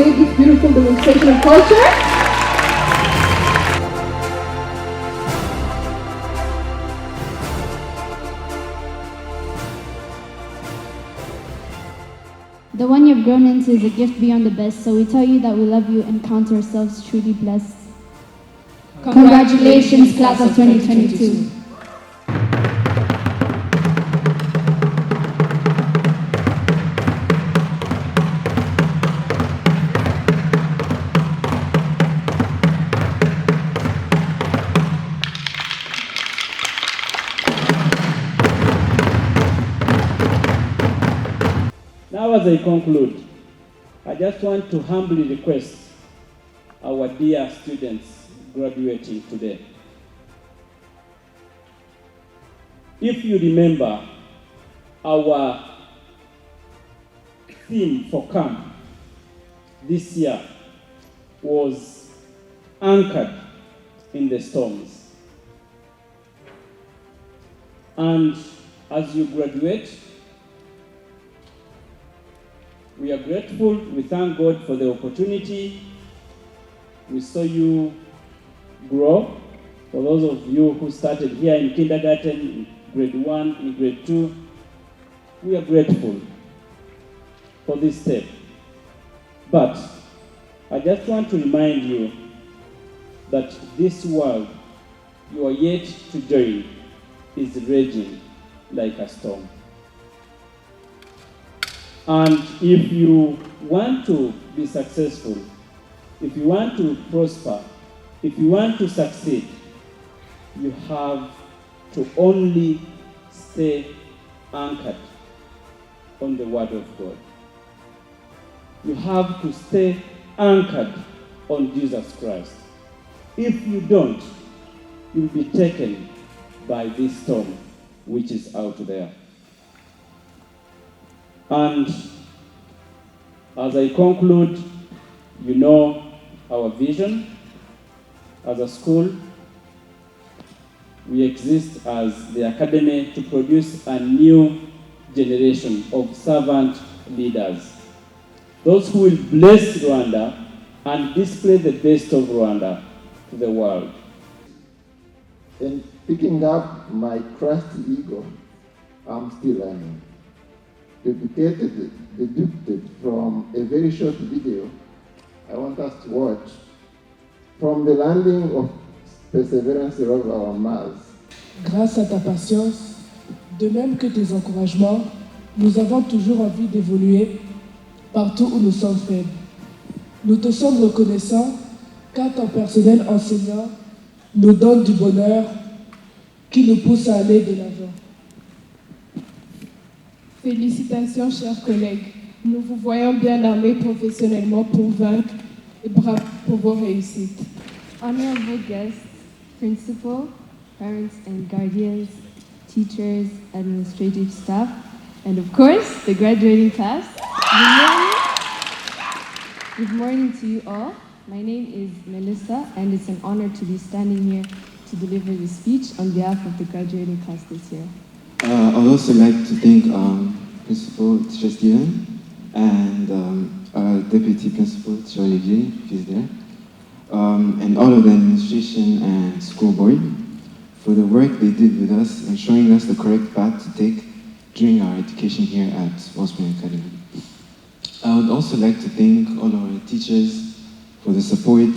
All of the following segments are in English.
enjoyed this beautiful demonstration of culture. The one you've grown into is a gift beyond the best, so we tell you that we love you and count ourselves truly blessed. Congratulations, class of 2022. Now, as I conclude, I just want to humbly request our dear students graduating today. If you remember, our theme for camp this year was anchored in the storms. And as you graduate, we are grateful. We thank God for the opportunity. We saw you grow. For those of you who started here in kindergarten, in grade 1, in grade 2, we are grateful for this step. But I just want to remind you that this world you are yet to join is raging like a storm. And if you want to be successful, if you want to prosper, if you want to succeed, you have to only stay anchored on the Word of God. You have to stay anchored on Jesus Christ. If you don't, you'll be taken by this storm which is out there. And as I conclude, you know our vision as a school. We exist as the academy to produce a new generation of servant leaders. Those who will bless Rwanda and display the best of Rwanda to the world. And picking up my crusty ego, I'm still learning. Deducted from a very short video I want us to watch from the landing of Perseverance rover on Mars. Grâce à ta patience, de même que tes encouragements, nous avons toujours envie d'évoluer partout où nous sommes faibles. Nous te sommes reconnaissants car ton personnel enseignant nous donne du bonheur qui nous pousse à aller de l'avant. Félicitations, chers collègues. Nous vous voyons bien armés professionnellement pour vaincre et bravo pour vos réussites. Honorable guests, principal, parents and guardians, teachers, administrative staff, and of course, the graduating class. Good morning to you all. My name is Melissa, and it's an honor to be standing here to deliver this speech on behalf of the graduating class this year. I'd also like to thank Principal Teacher Steven and Deputy Principal Teacher Olivier, if he's there, and all of the administration and school board for the work they did with us in showing us the correct path to take during our education here at Wellspring Academy. I would also like to thank all our teachers for the support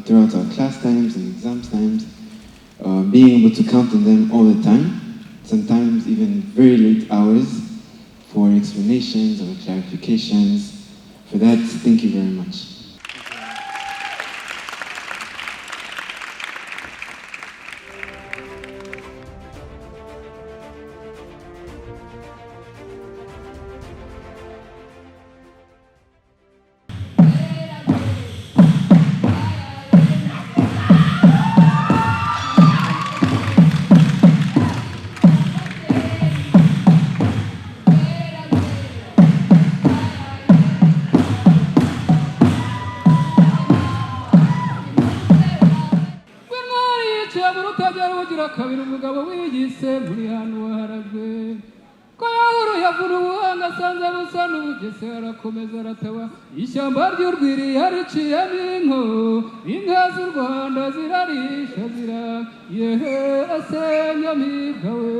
throughout our class times and exams times, being able to count on them all the time, sometimes even very late hours, for explanations or clarifications. For that, thank you very much. ko yahuru yavura ubuhanga asanze busa n'ubugesera arakomeza arataba ishyamba ry'urwiri yariciyemo inko inka z'u Rwanda zirarisha zira yehe ese nyamibwa we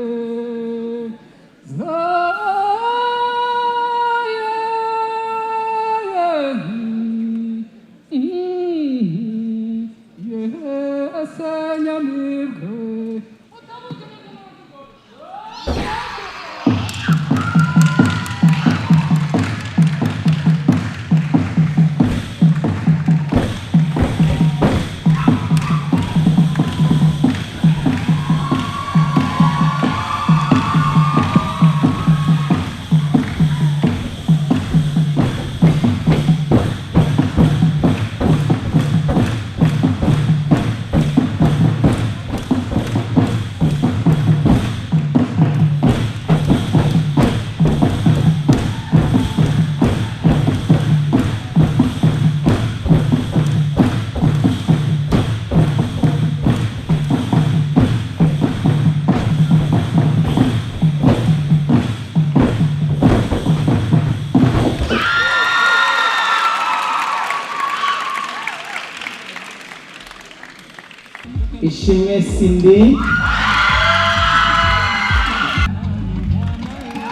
Ishimwe Cindy,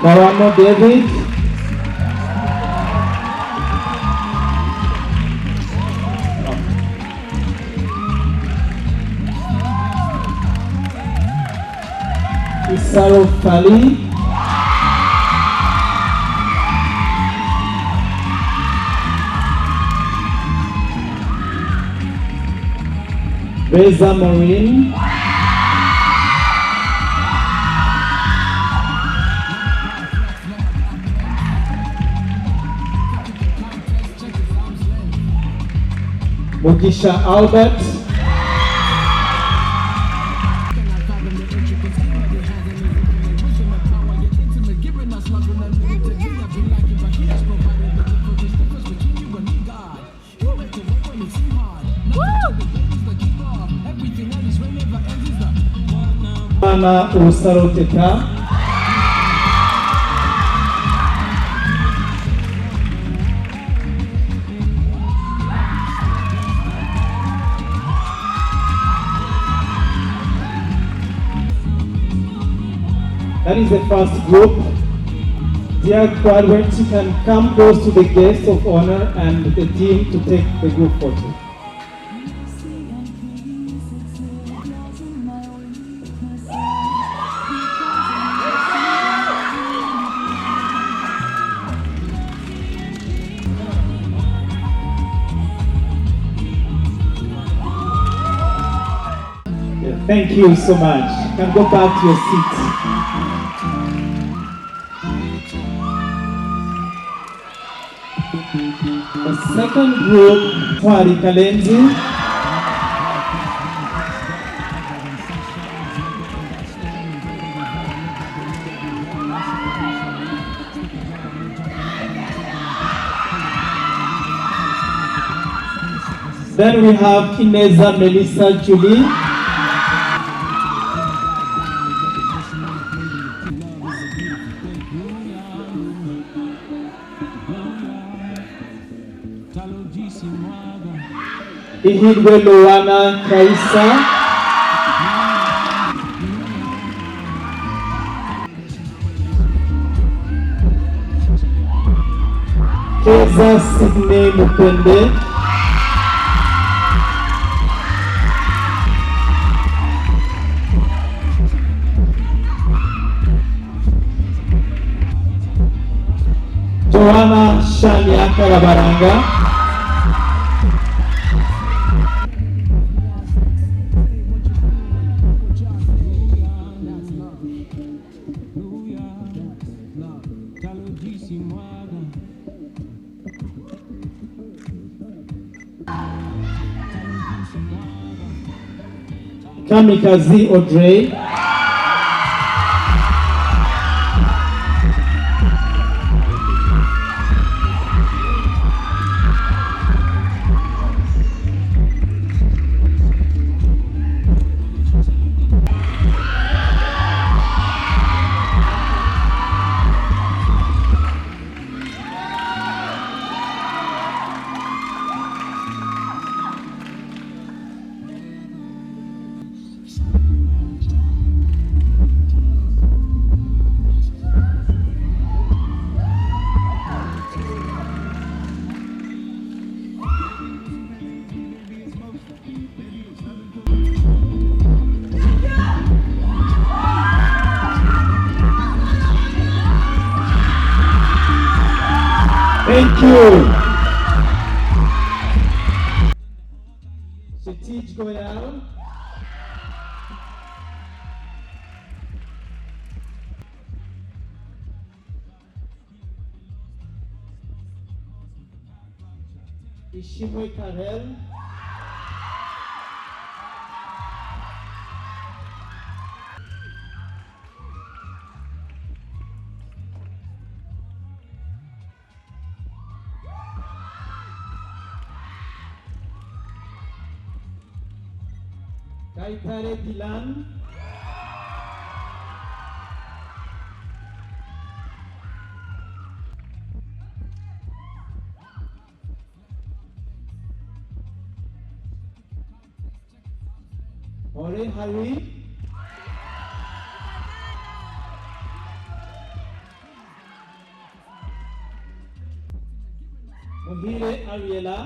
Kawamo David, Isaro Kali, Reza Maureen, Mugisha Albert, Ana Usaro Teta, that is the first group. Dear graduates, you can come close to the guests of honor and the team to take the group photo. Thank you so much. You can go back to your seats. The second group, Twari Kalenzi. Then we have Ineza Melissa Julie. Ihidwe Luana Kaisa, Keza Sydney Mupende, Joanna Shania Karabaranga, Kamikaze Audrey, you. Shetij Goyal. Ishimwe Karel. Kaitare Dilan. Ore Hari. Mohire Ariela.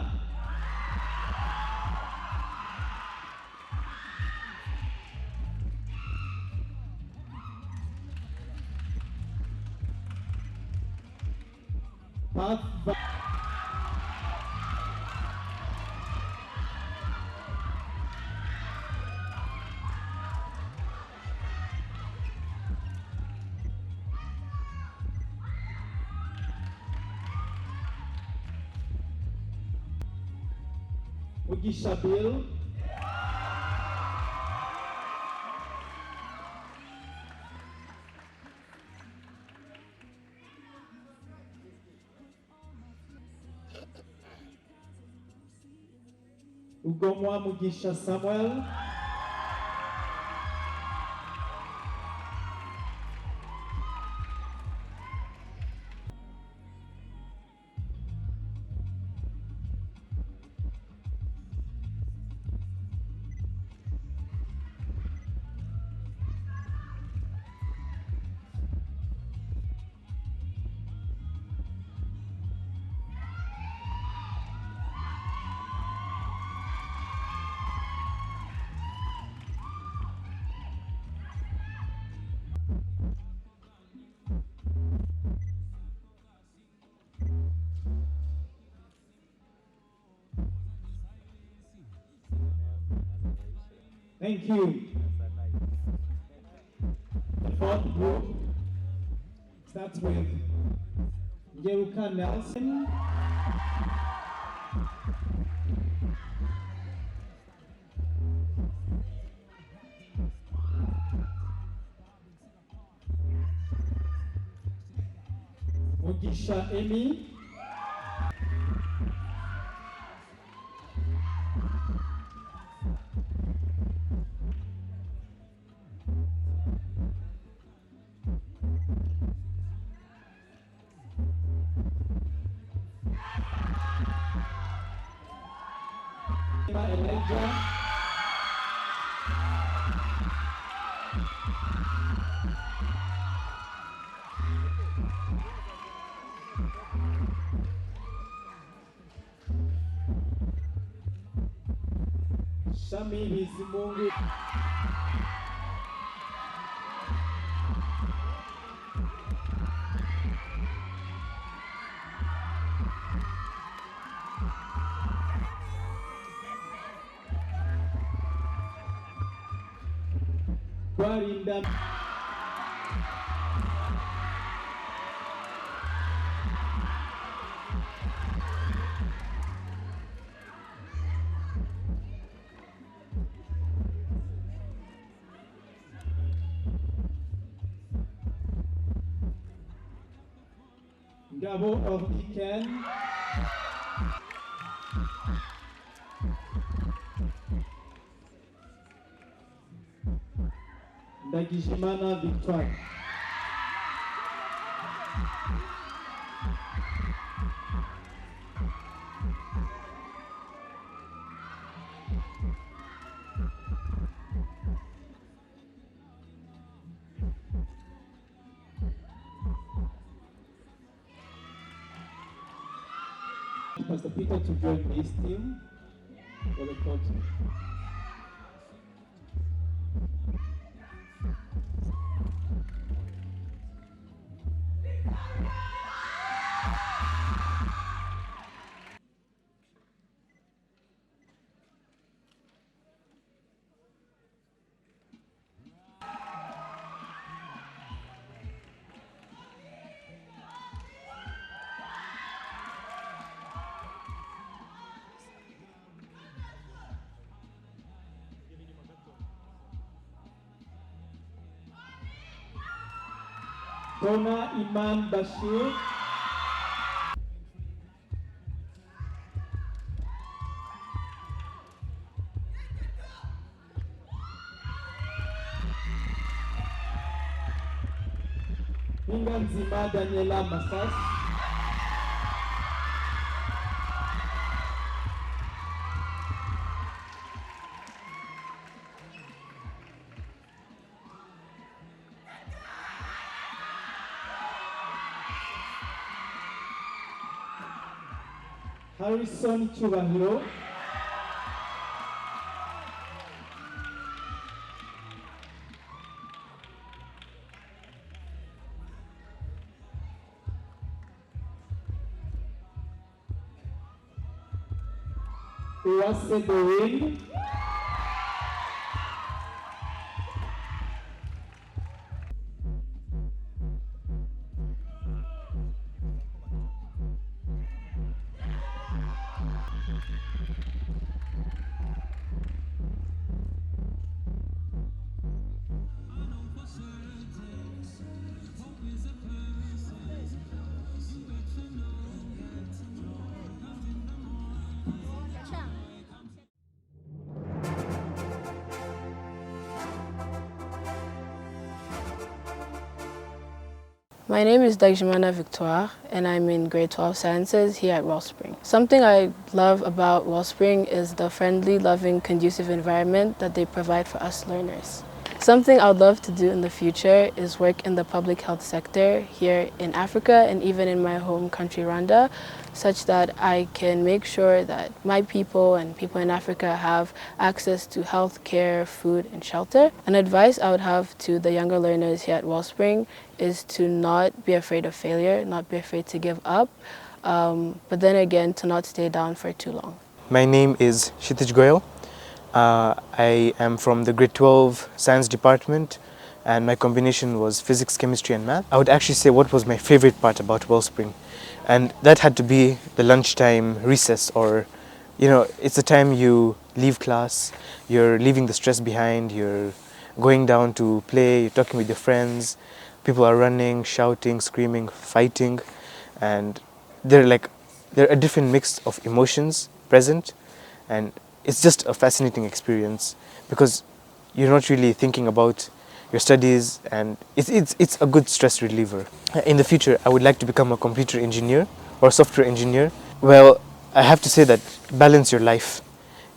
Path Mugisha Bill. Ugomwa Mugisha Samuel. Thank you. The fourth group starts with Yeruka Nelson. Mugisha Emi. Elijah. Shami Bizimungu. Warinda. Gabo of Iken. Ndagijimana Victoire. Pastor Peter to join this team for the concert. Donna Iman Bashir. Inganzima Daniela Masas. Harrison Chubahiro. Uwase Doreen. My name is Dagimana Victoire and I'm in grade 12 sciences here at Wellspring. Something I love about Wellspring is the friendly, loving, conducive environment that they provide for us learners. Something I would love to do in the future is work in the public health sector here in Africa and even in my home country, Rwanda, such that I can make sure that my people and people in Africa have access to health care, food, and shelter. An advice I would have to the younger learners here at Wellspring is to not be afraid of failure, not be afraid to give up, but then again, to not stay down for too long. My name is Kshitij Goyal. I am from the grade 12 science department and my combination was physics, chemistry and math. I would actually say what was my favorite part about Wellspring, and that had to be the lunchtime recess, or it's the time you leave class, you're leaving the stress behind, you're going down to play, you're talking with your friends, people are running, shouting, screaming, fighting, and they're a different mix of emotions present, and it's just a fascinating experience because you're not really thinking about your studies, and it's a good stress reliever. In the future, I would like to become a computer engineer or software engineer. Well, I have to say that balance your life.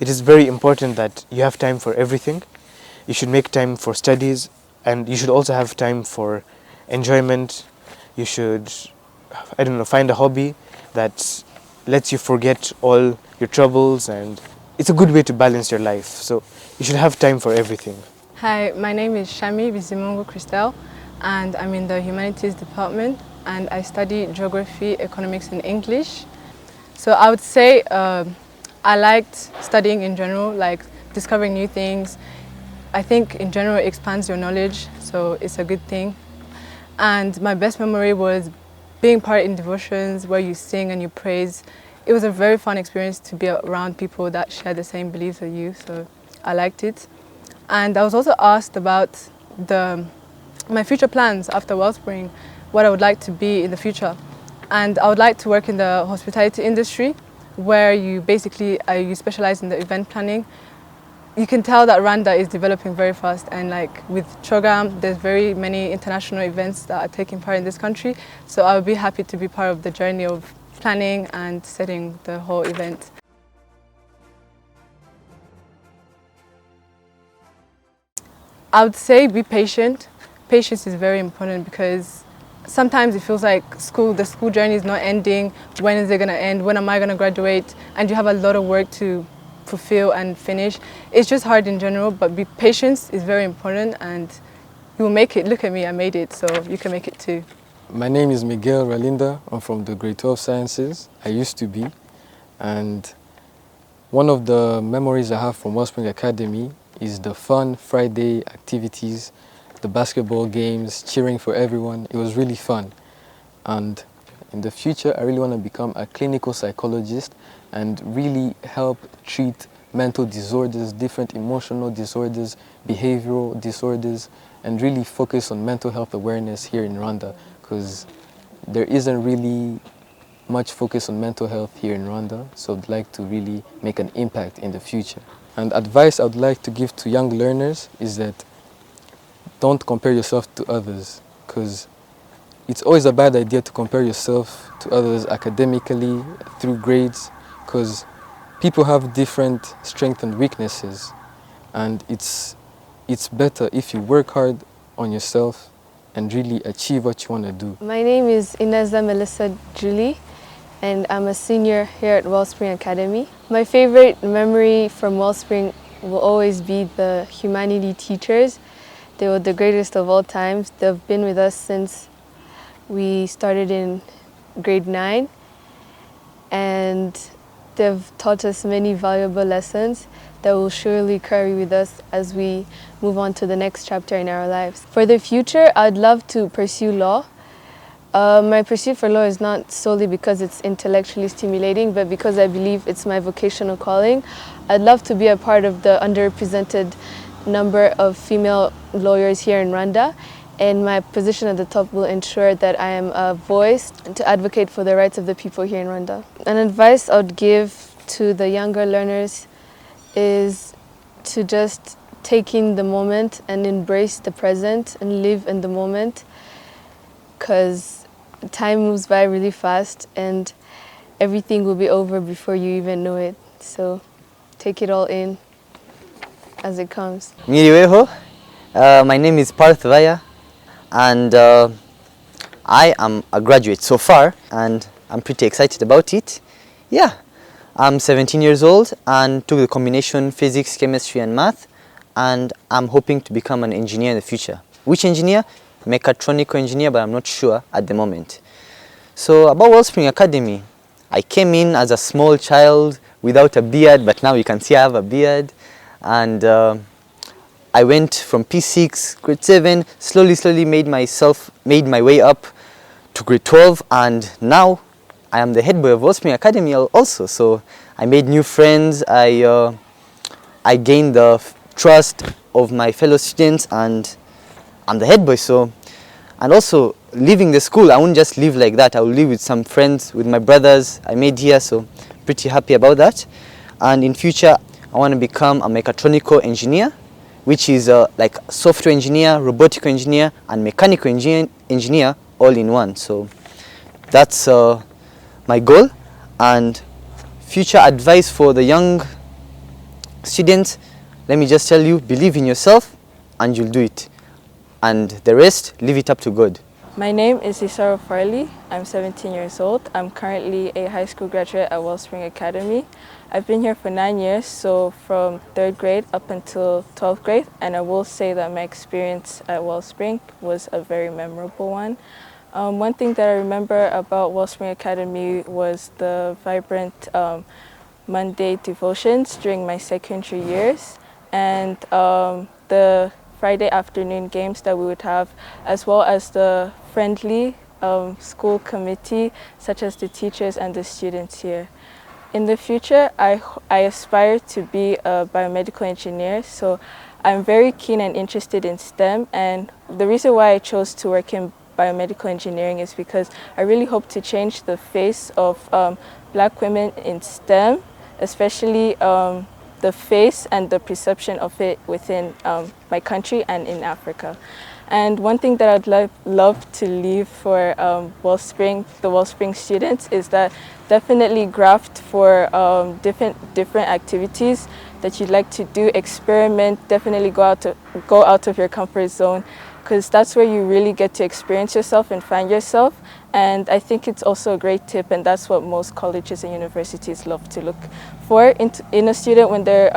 It is very important that you have time for everything. You should make time for studies, and you should also have time for enjoyment. You should, find a hobby that lets you forget all your troubles, and it's a good way to balance your life. So you should have time for everything. Hi, my name is Shami Bizimungu Christelle and I'm in the Humanities Department and I study Geography, Economics and English. So I would say I liked studying in general, like discovering new things. I think in general it expands your knowledge, so it's a good thing. And my best memory was being part in devotions where you sing and you praise. It was a very fun experience to be around people that share the same beliefs as you, so I liked it. And I was also asked about my future plans after Wellspring, what I would like to be in the future. And I would like to work in the hospitality industry, where you basically you specialize in the event planning. You can tell that Rwanda is developing very fast, and like with Chogam, there's very many international events that are taking part in this country. So I would be happy to be part of the journey of planning and setting the whole event. I would say be patient. Patience is very important because sometimes it feels like the school journey is not ending. When is it going to end? When am I going to graduate? And you have a lot of work to fulfill and finish. It's just hard in general, but patience is very important and you will make it. Look at me, I made it, so you can make it too. My name is Miguel Ralinda. I'm from the grade 12 sciences. I used to be. And one of the memories I have from Wellspring Academy is the fun Friday activities, the basketball games, cheering for everyone. It was really fun. And in the future, I really want to become a clinical psychologist and really help treat mental disorders, different emotional disorders, behavioral disorders, and really focus on mental health awareness here in Rwanda. because there isn't really much focus on mental health here in Rwanda, so I'd like to really make an impact in the future. And advice I would like to give to young learners is that don't compare yourself to others, because it's always a bad idea to compare yourself to others academically, through grades, because people have different strengths and weaknesses, and it's better if you work hard on yourself and really achieve what you want to do. My name is Ineza Melissa Julie, and I'm a senior here at Wellspring Academy. My favorite memory from Wellspring will always be the humanity teachers. They were the greatest of all times. They've been with us since we started in grade 9, and they've taught us many valuable lessons that will surely carry with us as we move on to the next chapter in our lives. For the future, I'd love to pursue law. My pursuit for law is not solely because it's intellectually stimulating, but because I believe it's my vocational calling. I'd love to be a part of the underrepresented number of female lawyers here in Rwanda, and my position at the top will ensure that I am a voice to advocate for the rights of the people here in Rwanda. An advice I would give to the younger learners is to just take in the moment and embrace the present and live in the moment, because time moves by really fast and everything will be over before you even know it. So take it all in as it comes. Mwiriweho, my name is Parth Vaya, and I am a graduate so far, and I'm pretty excited about it. Yeah, I'm 17 years old and took the combination physics, chemistry and math, and I'm hoping to become an engineer in the future. Which engineer? Mechatronical engineer, but I'm not sure at the moment. So about Wellspring Academy, I came in as a small child without a beard, but now you can see I have a beard. And I went from P6, grade 7, slowly made my way up to grade 12, and now I am the head boy of Wellspring Academy also. So I made new friends, I gained the trust of my fellow students, and I'm the head boy. So, and also leaving the school, I won't just live like that. I will live with some friends, with my brothers I made here, so pretty happy about that. And in future, I want to become a mechatronical engineer, which is like software engineer, robotic engineer, and mechanical engineer all in one. So that's my goal. And future advice for the young students, let me just tell you, believe in yourself and you'll do it. And the rest, leave it up to God. My name is Isara Farley. I'm 17 years old. I'm currently a high school graduate at Wellspring Academy. I've been here for 9 years, so from 3rd grade up until 12th grade, and I will say that my experience at Wellspring was a very memorable one. One thing that I remember about Wellspring Academy was the vibrant Monday devotions during my secondary years, and the Friday afternoon games that we would have, as well as the friendly school committee, such as the teachers and the students here. In the future, I aspire to be a biomedical engineer, so I'm very keen and interested in STEM, and the reason why I chose to work in biomedical engineering is because I really hope to change the face of Black women in STEM, especially the face and the perception of it within my country and in Africa. And one thing that I'd love to leave for the Wellspring students is that definitely graft for different activities that you'd like to do, experiment, definitely go out of your comfort zone, because that's where you really get to experience yourself and find yourself. And I think it's also a great tip, and that's what most colleges and universities love to look for in a student when they're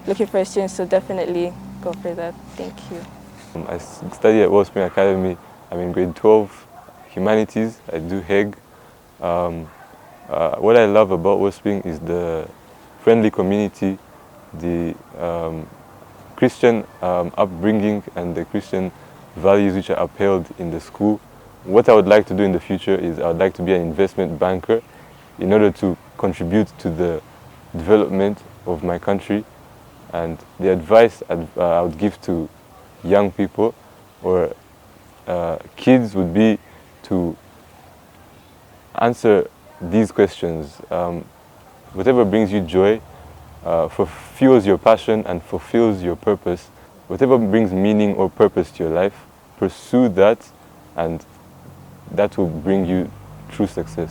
looking for a student, so definitely go for that. Thank you. I study at Wellspring Academy. I'm in grade 12, humanities. I do HEG. What I love about Wellspring is the friendly community, the Christian upbringing, and the Christian values which are upheld in the school. What I would like to do in the future is I would like to be an investment banker in order to contribute to the development of my country. And the advice I would give to young people or kids would be to answer these questions. Whatever brings you joy, fulfills your passion and fulfills your purpose, whatever brings meaning or purpose to your life, pursue that, and that will bring you true success.